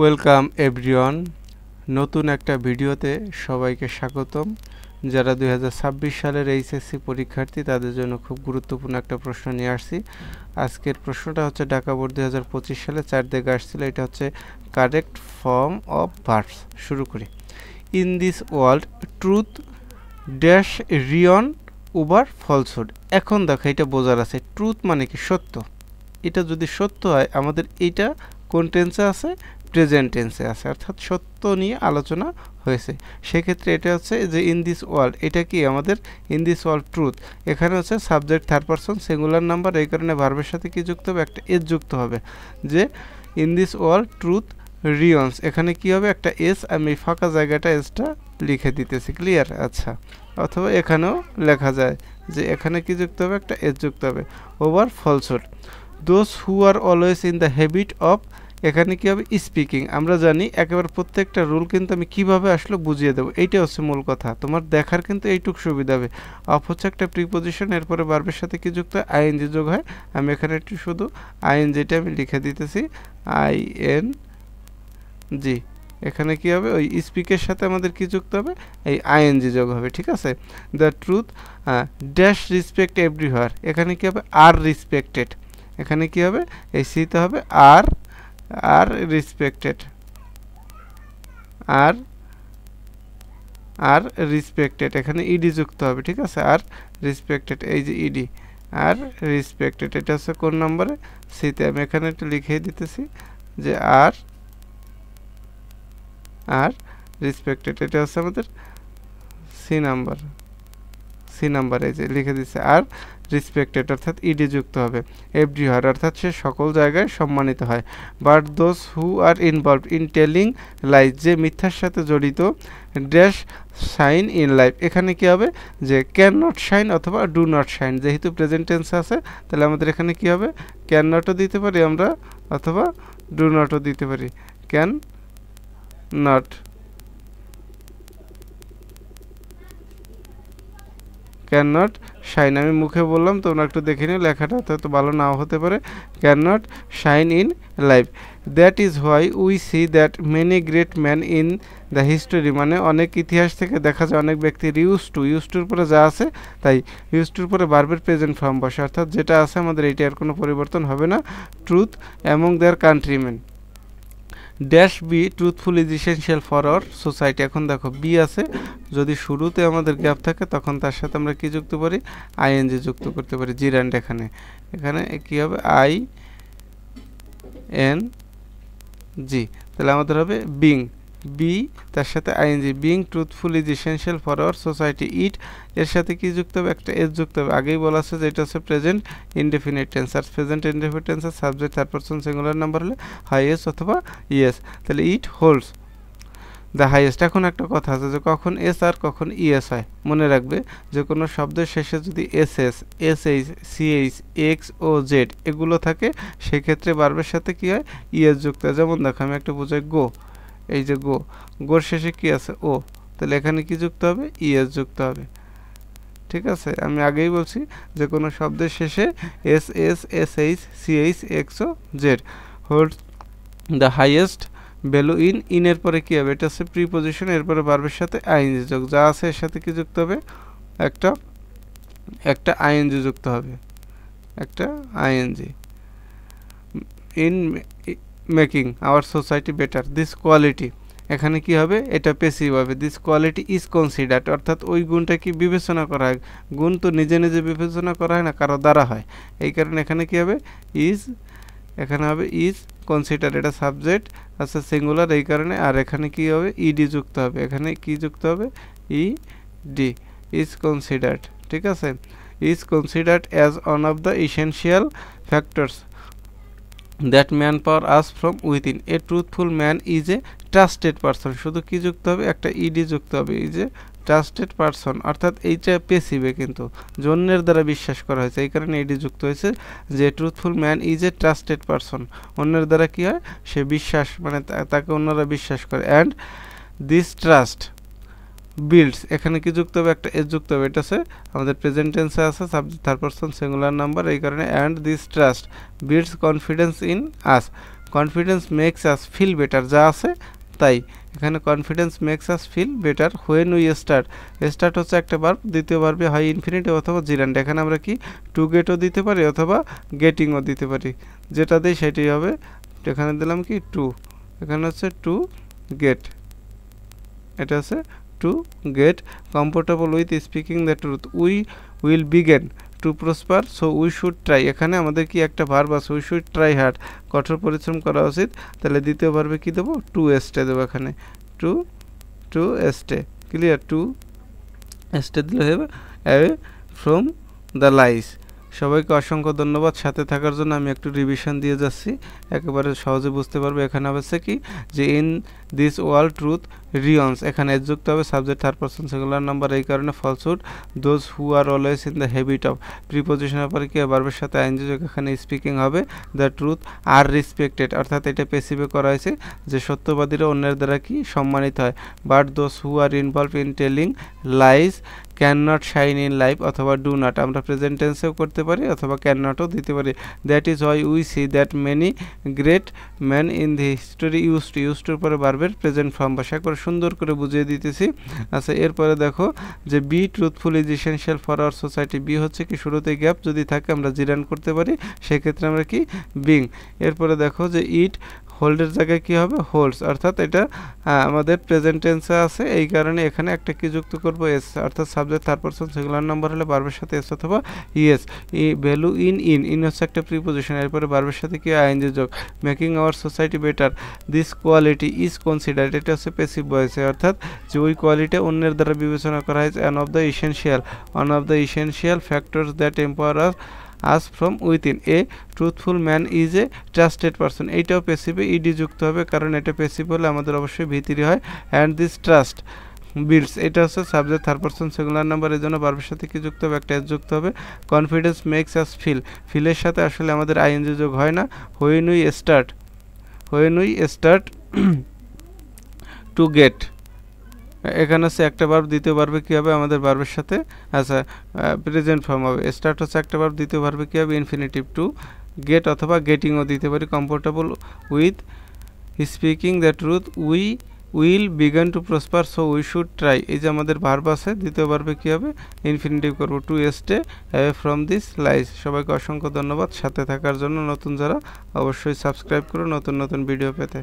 Welcome everyone, নতুন একটা ভিডিওতে সবাইকে স্বাগতম। যারা 2026 সালের এইচএসসি পরীক্ষার্থী তাদের জন্য খুব গুরুত্বপূর্ণ একটা প্রশ্ন নিয়ে আসছি। আজকের প্রশ্নটা হচ্ছে ঢাকা বোর্ড 2025 সালে 4 দিকে আসছিল। এটা হচ্ছে কারেক্ট ফর্ম অফ ভার্বস। শুরু করি। In this world truth dash reign over falsehood. এখন দেখো এটা বোঝার আছে, ট্রুথ মানে কি? সত্য। এটা যদি সত্য হয় আমাদের এইটা কোন টেন্সে আছে? প্রেজেন্ট টেন্সে আছে, অর্থাৎ সত্য নিয়ে আলোচনা হয়েছে। সেক্ষেত্রে এটা হচ্ছে যে ইন দিস ওয়ার্ল্ড, এটা কি আমাদের ইন দিস ওয়ার্ল্ড ট্রুথ। এখানে হচ্ছে subject third person singular number, এই কারণে ভার্বের সাথে কি যুক্ত হবে? একটা এস যুক্ত হবে। যে in this world truth reigns, এখানে কি হবে? একটা এস, আমি ফাঁকা জায়গাটা এসটা লিখে দিতেছি। ক্লিয়ার? আচ্ছা, অথবা এখানেও লেখা যায় যে এখানে কি যুক্ত হবে? একটা এস যুক্ত হবে। Over falsehood, those who are always in the habit of, এখানে কি হবে? স্পিকিং। আমরা জানি একেবারে প্রত্যেকটা রুল কিন্তু আমি কিভাবে আসলে বুঝিয়ে দেবো, এইটা হচ্ছে মূল কথা। তোমার দেখার কিন্তু এইটুক সুবিধা হবে। অফ হচ্ছে একটা প্রিপোজিশন, এরপরে ভার্বের সাথে কি যুক্ত হয়? আইএনজি যোগ হয়। আমি এখানে একটু শুধু আইএনজিটা আমি লিখে দিতেছি, আইএনজি। এখানে কি হবে? ওই স্পিকের সাথে আমাদের কি যুক্ত হবে? এই আইএনজি যোগ হবে। ঠিক আছে? The truth dash respect everywhere, এখানে কি হবে? আর রিসপেক্টেড। এখানে কি হবে? এই সিতে হবে আর রিসপেক্টেড, আর রিসপেক্টেড। এখানে ইডি যুক্ত হবে। ঠিক আছে? আর রিসপেক্টেড, এই যে ইডি, আর রিসপেক্টেড। এটা হচ্ছে কোন নম্বরে? সিতে। আমি এখানে একটু লিখে দিতেছি যে আর রিসপেক্টেড, এটা হচ্ছে আমাদের সি নাম্বার। এই যে লিখে দিচ্ছে আর রিসপেক্টেড, অর্থাৎ ইডি যুক্ত হবে। এভরিহোয়ার, অর্থাৎ সে সকল জায়গায় সম্মানিত হয়। But those who R involved in telling lies, যে মিথ্যার সাথে জড়িত, ড্যাশ শাইন ইন লাইফ। এখানে কি হবে? যে ক্যান নট শাইন অথবা ডু নট শাইন। যেহেতু প্রেজেন্ট টেন্স আছে তাহলে আমাদের এখানে কি হবে? ক্যান নটও দিতে পারি আমরা, অথবা ডু নটও দিতে পারি। Can not, can not shine. আমি মুখে বললাম, তোমরা একটু দেখে নিও, লেখাটা হয়তো ভালো নাও হতে পারে। Can not shine in life. That is why we see that many great man in the history, মানে অনেক ইতিহাস থেকে দেখা যায় অনেক ব্যক্তির ইউজ টুর পরে যা আছে তাই ইউজ টুর পরে ভার্বের প্রেজেন্ট ফর্ম বসে, অর্থাৎ যেটা আছে আমাদের এইটা আর কোনো পরিবর্তন হবে না। Truth among their countrymen, dash be truthful is essential for our society. এখন দেখো বি আছে, যদি শুরুতে আমাদের গ্যাপ থাকে তখন তার সাথে আমরা কি যুক্ত করি? আইএনজি যুক্ত করতে পারি। জিরান্ড, এখানে কি হবে? I N G. তাহলে আমাদের হবে বিং, বি তার সাথে ING. Being truthful is essential for our society. It এর সাথে কি যুক্ত হবে? একটা এস যুক্ত হবে। আগেই বলা আছে যে এটা হচ্ছে প্রেজেন্ট ইনডেফিনিট টেন্স, আর প্রেজেন্ট ইনডেফিনিট টেন্সের subject third person singular number হলে হাইয়েস্ট অথবা ইয়েস। তাহলে ইট হোল্ডস দ্য হাইয়েস্ট। এখন একটা কথা আছে যে কখন এস আর কখন ইএস হয়। মনে রাখবে যে কোনো শব্দের শেষে যদি এসএস, এসএইচ, সিএইচ, এক্স ও জেড এগুলো থাকে সেক্ষেত্রে ভার্বের সাথে কি হয়? ইএস যুক্ত হয়। যেমন দেখো আমি একটা বোঝাই গো, এই যে গোর শেষে কি আছে? ও, তাহলে এখানে কি যুক্ত হবে? ইএস যুক্ত হবে। ঠিক আছে? আমি আগেই বলছি যে কোনো শব্দের শেষে S S, SH, CH, X ও Z holds the highest value in এর পরে কি হবে? এটা হচ্ছে প্রিপোজিশন, এরপরে ভার্বের সাথে আইএনজি যোগ, যা আছে এর সাথে কি যুক্ত হবে? একটা আইএনজি যুক্ত হবে, একটা ING. In making our society better, this quality, এখানে কি হবে? এটা প্যাসিভ হবে। দিস কোয়ালিটি ইজ কনসিডার্ড, অর্থাৎ ওই গুণটা কি বিবেচনা করা হয়। গুণ তো নিজে নিজে বিবেচনা করা হয় না, কারো দ্বারা হয়। এই কারণে এখানে কি হবে? ইজ, এখানে হবে ইজ কনসিডার, এটা সাবজেক্ট আচ্ছা সিঙ্গুলার, এই কারণে। আর এখানে কি হবে? ইডি যুক্ত হবে। এখানে কি যুক্ত হবে? ED, is considered. ঠিক আছে? Is considered as one of the essential factors that man power us from within. A truthful man is a trusted person. শুধু কি যুক্ত হবে? একটা ইডি যুক্ত হবে। ইজ এ ট্রাস্টেড পারসন, অর্থাৎ এইটা পেসিভে কিন্তু জন্যের দ্বারা বিশ্বাস করা হয়েছে, এই কারণে এডি যুক্ত হয়েছে। যে truthful man is a trusted person, অন্যের দ্বারা কি হয়? সে বিশ্বাস, মানে তাকে অন্যরা বিশ্বাস করে। অ্যান্ড দিস ট্রাস্ট বিল্ডস, এখানে কি যুক্ত হবে? একটা এস যুক্ত হবে। এটা আছে আমাদের প্রেজেন্ট টেন্সে আছে, subject third person singular number, এই কারণে। And this trust builds confidence in us, confidence makes us feel better, যা আছে তাই। এখানে confidence makes us feel better when we start. Start হচ্ছে একটা ভার্ব, দ্বিতীয় ভার্বে হয় ইনফিনিটিভ অথবা জিরান্ড। এখানে আমরা কি টু গেটও দিতে পারি অথবা গেটিংও দিতে পারি, যেটা দিই সেটাই হবে। এখানে দিলাম কি টু, এখানে হচ্ছে টু গেট, এটা হচ্ছে to get comfortable with speaking the truth. We will begin to prosper so we should try. এখানে আমাদের কি একটা ভার্ব আছে, উই শুড ট্রাই হার্ড, কঠোর পরিশ্রম করা উচিত। তাহলে দ্বিতীয় ভার্বে কি দেবো, টু এস্টে দেবো, এখানে to stay, clear, to stay দিলে হবে অ্যাওয়ে ফ্রম দ্য লাইস। সবাইকে অসংখ্য ধন্যবাদ সাথে থাকার জন্য। আমি একটু রিভিশন দিয়ে যাচ্ছি, একেবারে সহজে বুঝতে পারবে। এখানে হচ্ছে কি যে in this world truth reigns, এখানে এস যুক্ত হবে, subject third person singular number, এই কারণে falsehood. Those who are always in the habit of, প্রিপোজিশনের পরে কি ভার্বের সাথে আইএনজি যোগ, এখানে স্পিকিং হবে। দ্য ট্রুথ আর রেসপেক্টেড, অর্থাৎ এটা পেসিভে করা হয়েছে যে সত্যবাদীরা অন্যের দ্বারা কি সম্মানিত হয়। But those who are involve in telling lies can not shine in life, অথবা ডু নট, আমরা প্রেজেন্ট টেন্সেও করতে পারি অথবা ক্যান নটও দিতে পারি। That is why we see that many great man in the history use টুর পরে ভার্বের প্রেজেন্ট ফর্ম, ভাষা করে সুন্দর করে বুঝিয়ে দিতেছি। আচ্ছা, এরপরে দেখো যে be truthful is essential for our society. Be হচ্ছে কি শুরুতে গ্যাপ যদি থাকে আমরা জিরান্ড করতে পারি, সেক্ষেত্রে আমরা কি বিং। এরপরে দেখো যে ইট হোল্ডের জায়গায় কি হবে, হোল্ডস, অর্থাৎ এটা আমাদের প্রেজেন্ট টেন্সে আছে, এই কারণে এখানে একটা কি যুক্ত করব, এস, অর্থাৎ subject third person singular number হলে ভার্বের সাথে এস অথবা ইএস। ভ্যালু ইন হচ্ছে একটা প্রিপোজিশন, এরপরে ভার্বের সাথে কি আইএনজি যোগ। Making our society better, this quality is considered, এটা হচ্ছে প্যাসিভ ভয়েসে, অর্থাৎ যে ওই কোয়ালিটি অন্যের দ্বারা বিবেচনা করা হয়েছে। One of the essential factors that empower us from within. A truthful man is a trusted person, এইটাও প্যাসিভে ইডি যুক্ত হবে, কারণ এটা প্যাসিভ হলে আমাদের অবশ্যই ভিতরি হয়। অ্যান্ড দিস ট্রাস্ট বিল্ডস, এটা হচ্ছে subject third person singular number, এই জন্য ভার্বের সাথে কি যুক্ত হবে, একটা এস যুক্ত হবে। কনফিডেন্স মেক্স আস ফিলের সাথে আসলে আমাদের আইএনজি যোগ হয় না। When we start to get, এখানে হচ্ছে একটা ভার্ব, দ্বিতীয় ভার্বে কী হবে আমাদের ভার্বের সাথে, আচ্ছা প্রেজেন্ট ফর্ম হবে। স্টার্ট হচ্ছে একটা ভার্ব, দ্বিতীয় ভার্বে কী হবে ইনফিনিটিভ টু গেট অথবা গেটিংও দিতে পারি। Comfortable with speaking the truth we will began to prosper so we should try, এই যে আমাদের ভার্ব আছে, দ্বিতীয় ভার্বে কী হবে ইনফিনিটিভ করবো, to stay away from this lies. সবাইকে অসংখ্য ধন্যবাদ সাথে থাকার জন্য। নতুন যারা অবশ্যই সাবস্ক্রাইব করো নতুন নতুন ভিডিও পেতে।